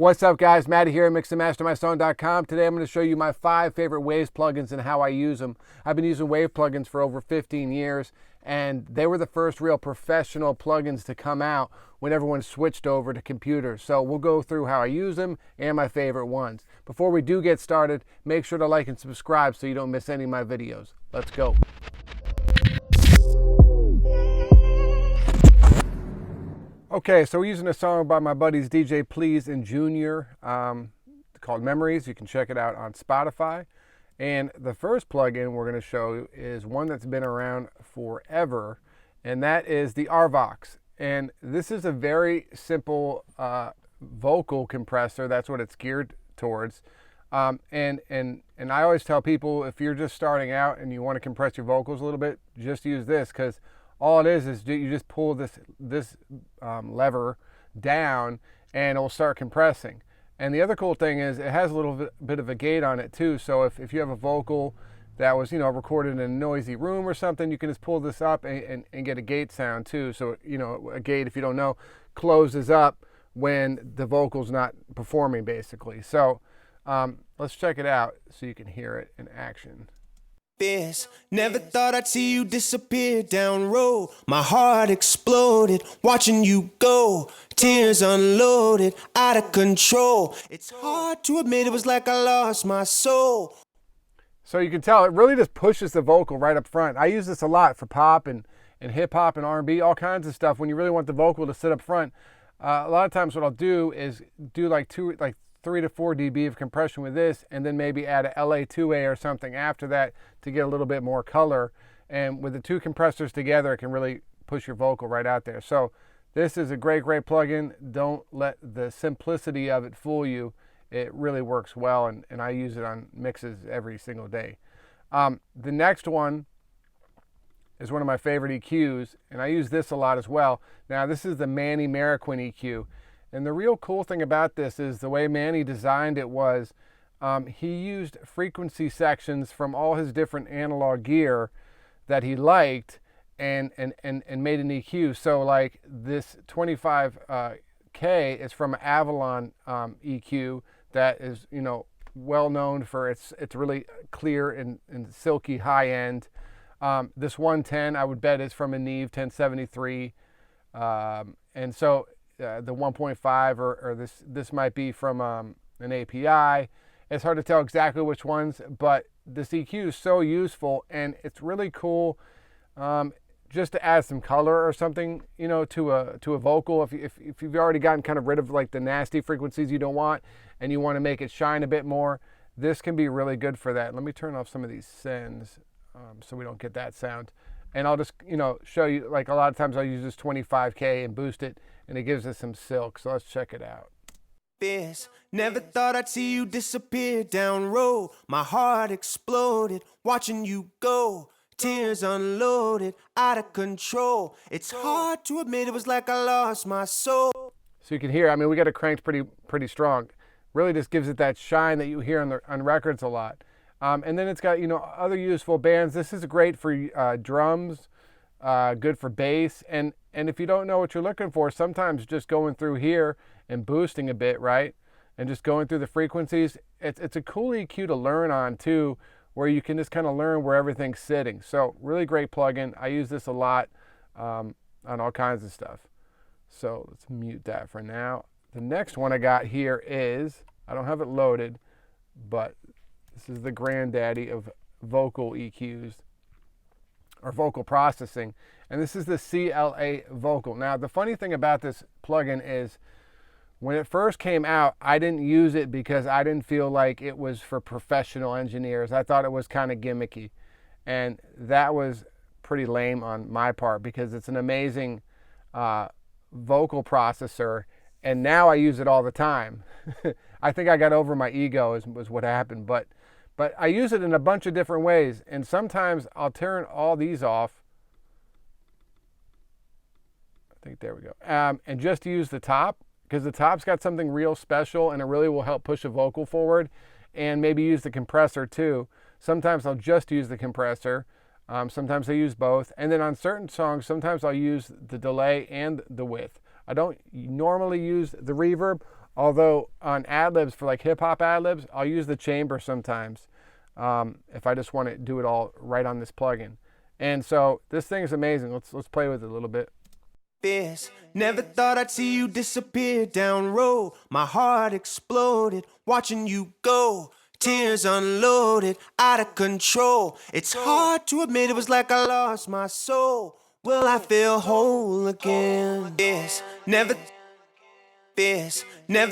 What's up, guys? Matty here at mixandmastermysong.com. Today I'm going to show you my 5 favorite Waves plugins and how I use them. I've been using Wave plugins for over 15 years, and they were the first real professional plugins to come out when everyone switched over to computers. So we'll go through how I use them and my favorite ones. Before we do get started, make sure to like and subscribe so you don't miss any of my videos. Let's go. Okay, so we're using a song by my buddies DJ Please and Junior called Memories. You can check it out on Spotify. And the first plugin we're going to show is one that's been around forever, and that is the RVox. And this is a very simple vocal compressor. That's what it's geared towards. And I always tell people, if you're just starting out and you want to compress your vocals a little bit, just use this, because all it is you just pull this lever down and it will start compressing. And the other cool thing is it has a little bit of a gate on it too. So if you have a vocal that was recorded in a noisy room or something, you can just pull this up and get a gate sound too. So a gate, if you don't know, closes up when the vocal's not performing, basically. So let's check it out so you can hear it in action. Never thought I'd see you disappear down road. My heart exploded, watching you go. Tears unloaded, out of control. It's hard to admit, it was like I lost my soul. So you can tell it really just pushes the vocal right up front. I use this a lot for pop and hip hop and R&B, all kinds of stuff. When you really want the vocal to sit up front, a lot of times what I'll do is do like 3 to 4 dB of compression with this, and then maybe add a LA2A or something after that to get a little bit more color. And with the two compressors together, it can really push your vocal right out there. So this is a great plugin. Don't let the simplicity of it fool you. It really works well, and I use it on mixes every single day. The next one is one of my favorite EQs, and I use this a lot as well. Now, this is the Manny Marroquin EQ. And the real cool thing about this is the way Manny designed it was he used frequency sections from all his different analog gear that he liked and made an EQ. So like this 25K is from Avalon EQ that is well known for its really clear and silky high end. This 110 I would bet is from a Neve 1073, and so the 1.5 or this might be from an API. It's hard to tell exactly which ones, but this EQ is so useful, and it's really cool just to add some color or something to a vocal. If you've already gotten kind of rid of like the nasty frequencies you don't want and you want to make it shine a bit more, this can be really good for that. Let me turn off some of these sends so we don't get that sound. And I'll just show you, like a lot of times I'll use this 25K and boost it, and it gives us some silk. So let's check it out. Never thought I'd see you disappear down road. My heart exploded, watching you go. Tears unloaded, out of control. It's hard to admit, it was like I lost my soul. So you can hear, I mean, we got it cranked pretty strong. Really just gives it that shine that you hear on records a lot. And then it's got other useful bands. This is great for drums, good for bass, and if you don't know what you're looking for, sometimes just going through here and boosting a bit, right, and just going through the frequencies, it's a cool EQ to learn on too, where you can just kind of learn where everything's sitting. So really great plugin. I use this a lot on all kinds of stuff. So let's mute that for now. The next one I got here is, I don't have it loaded, but this is the granddaddy of vocal EQs or vocal processing, and this is the CLA Vocal. Now, the funny thing about this plugin is when it first came out, I didn't use it because I didn't feel like it was for professional engineers. I thought it was kind of gimmicky, and that was pretty lame on my part because it's an amazing vocal processor, and now I use it all the time. I think I got over my ego was what happened, but I use it in a bunch of different ways, and sometimes I'll turn all these off. I think there we go. And just use the top, because the top's got something real special, and it really will help push a vocal forward, and maybe use the compressor too. Sometimes I'll just use the compressor. Sometimes I use both. And then on certain songs, sometimes I'll use the delay and the width. I don't normally use the reverb. Although on ad-libs, for like hip-hop ad-libs, I'll use the chamber sometimes if I just want to do it all right on this plugin. And so this thing is amazing. Let's play with it a little bit. Never thought I'd see you disappear down road. My heart exploded, watching you go. Tears unloaded, out of control. It's hard to admit it was like I lost my soul. Will I feel whole again? Never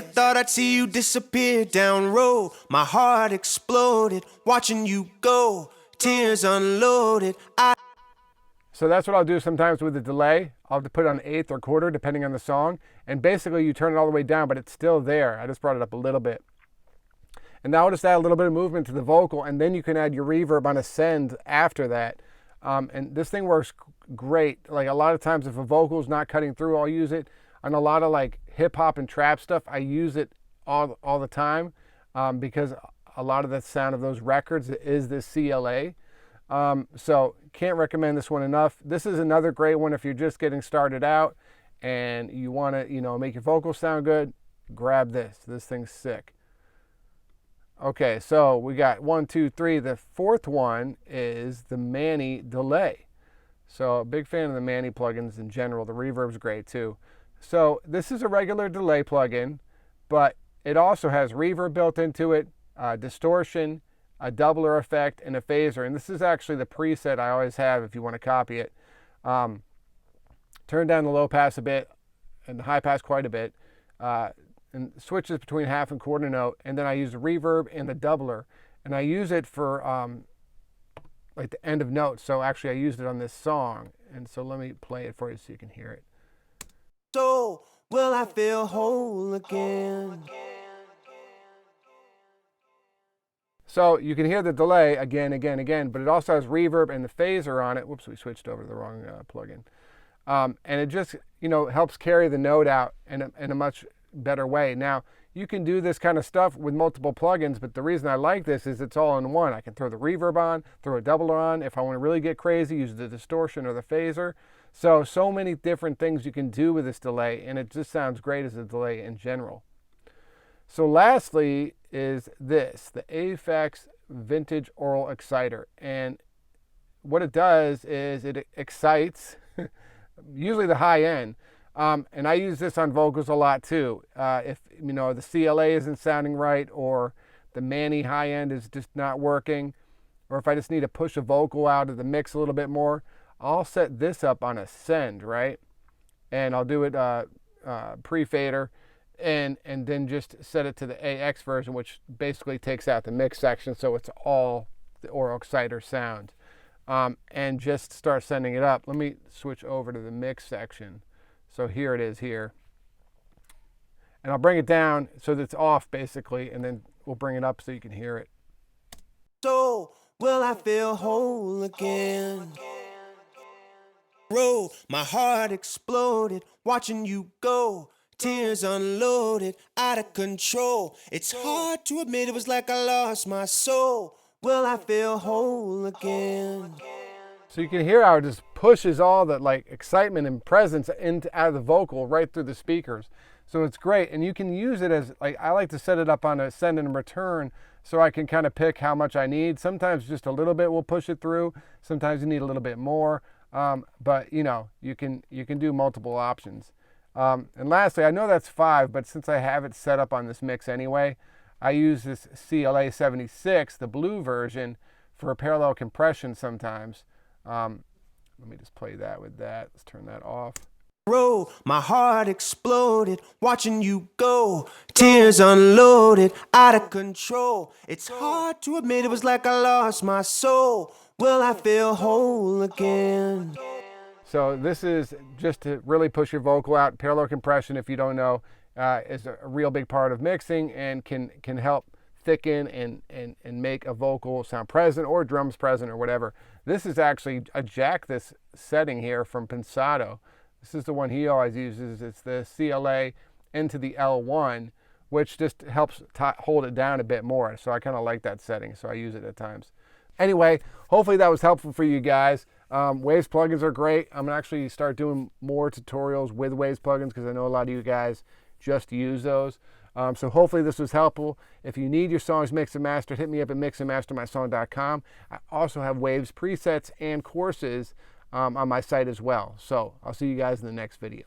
thought I'd see you disappear down road. My heart exploded, watching you go. Tears unloaded. So that's what I'll do sometimes with the delay. I'll have to put it on eighth or quarter depending on the song. And basically you turn it all the way down, but it's still there. I just brought it up a little bit. And now I'll just add a little bit of movement to the vocal, and then you can add your reverb on ascend after that. And this thing works great. Like a lot of times if a vocal is not cutting through, I'll use it. On a lot of like hip hop and trap stuff, I use it all the time because a lot of the sound of those records is this CLA. So can't recommend this one enough. This is another great one if you're just getting started out and you want to, make your vocals sound good. Grab this. This thing's sick. Okay, so we got 1, 2, 3. The fourth one is the Manny delay. So a big fan of the Manny plugins in general. The reverb's great too. So this is a regular delay plugin, but it also has reverb built into it, distortion, a doubler effect, and a phaser. And this is actually the preset I always have if you want to copy it. Turn down the low pass a bit and the high pass quite a bit. And switches between half and quarter note, and then I use the reverb and the doubler, and I use it for like the end of notes. So actually I used it on this song, and so let me play it for you so you can hear it. So will I feel whole again? So you can hear the delay again, but it also has reverb and the phaser on it. Whoops, we switched over to the wrong plugin. And it just helps carry the note out in a much better way. Now you can do this kind of stuff with multiple plugins, but the reason I like this is it's all in one. I can throw the reverb on, throw a doubler on. If I want to really get crazy, use the distortion or the phaser. So many different things you can do with this delay, and it just sounds great as a delay in general. So lastly is this, the Aphex Vintage Aural Exciter. And what it does is it excites usually the high end. And I use this on vocals a lot too. If the CLA isn't sounding right, or the Manny high end is just not working, or if I just need to push a vocal out of the mix a little bit more, I'll set this up on ascend, right? And I'll do it pre-fader, and then just set it to the AX version, which basically takes out the mix section, so it's all the Aural Exciter sound. And just start sending it up. Let me switch over to the mix section. So here it is here. And I'll bring it down so that it's off basically, and then we'll bring it up so you can hear it. So will I feel whole again? Roll, my heart exploded, watching you go. Tears unloaded, out of control. It's hard to admit it was like I lost my soul. Will I feel whole again? So you can hear how it just pushes all the excitement and presence out of the vocal right through the speakers. So it's great, and you can use it as I like to set it up on a send and return, so I can kind of pick how much I need. Sometimes just a little bit will push it through. Sometimes you need a little bit more, but you can do multiple options. And lastly, I know that's 5, but since I have it set up on this mix anyway, I use this CLA 76, the blue version, for parallel compression sometimes. Let me just play that with that. Let's turn that off. Roll, my heart exploded, watching you go. Tears unloaded, out of control. It's hard to admit it was like I lost my soul. Will I feel whole again? So this is just to really push your vocal out. Parallel compression, if you don't know, is a real big part of mixing and can help thicken and make a vocal sound present, or drums present, or whatever. This is actually a jack this setting here from Pensado. This is the one he always uses. It's the CLA into the L1, which just helps hold it down a bit more. So I kind of like that setting, so I use it at times. Anyway, hopefully that was helpful for you guys. Waves plugins are great. I'm gonna actually start doing more tutorials with Waves plugins because I know a lot of you guys just use those. So hopefully this was helpful. If you need your songs mixed and mastered, hit me up at mixandmastermysong.com. I also have waves, presets, and courses on my site as well. So I'll see you guys in the next video.